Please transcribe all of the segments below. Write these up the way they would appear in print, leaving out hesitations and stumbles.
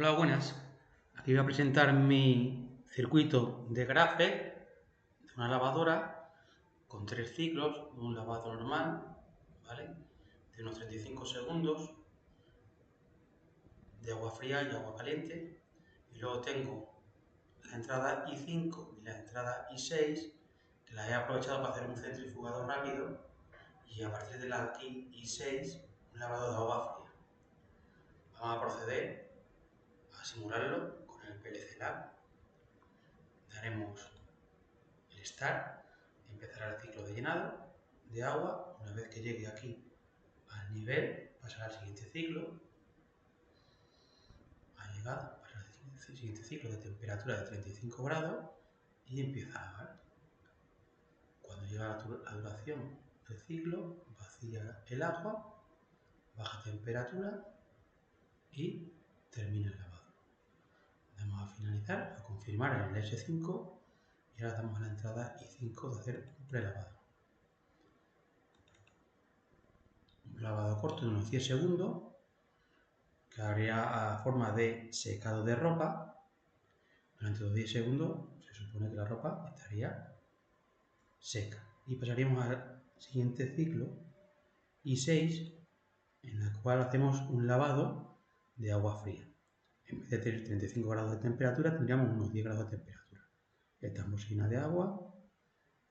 Hola, buenas. Aquí voy a presentar mi circuito de garaje de una lavadora con 3 ciclos, un lavado normal, ¿vale? De unos 35 segundos, de agua fría y agua caliente. Y luego tengo la entrada I5 y la entrada I6, que las he aprovechado para hacer un centrifugado rápido, y a partir de la I6 un lavado de agua fría. Vamos a proceder a simularlo con el PLC Lab. Daremos el Start y empezará el ciclo de llenado de agua. Una vez que llegue aquí al nivel, pasará al siguiente ciclo. Ha llegado, pasará al siguiente ciclo de temperatura de 35 grados y empieza a lavar. Cuando llega la duración del ciclo, vacía el agua, baja temperatura y termina el lavado. Damos a finalizar, a confirmar en el S5 y ahora damos a la entrada I5 de hacer un prelavado. Un lavado corto de unos 10 segundos, que haría a forma de secado de ropa. Durante los 10 segundos se supone que la ropa estaría seca. Y pasaríamos al siguiente ciclo, I6, en el cual hacemos un lavado de agua fría. En vez de tener 35 grados de temperatura, tendríamos unos 10 grados de temperatura. Esta llena de agua,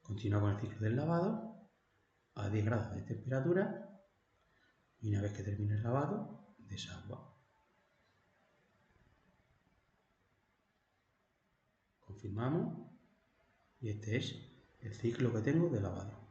continúa con el ciclo del lavado a 10 grados de temperatura y una vez que termine el lavado, desagua. Confirmamos y este es el ciclo que tengo de lavado.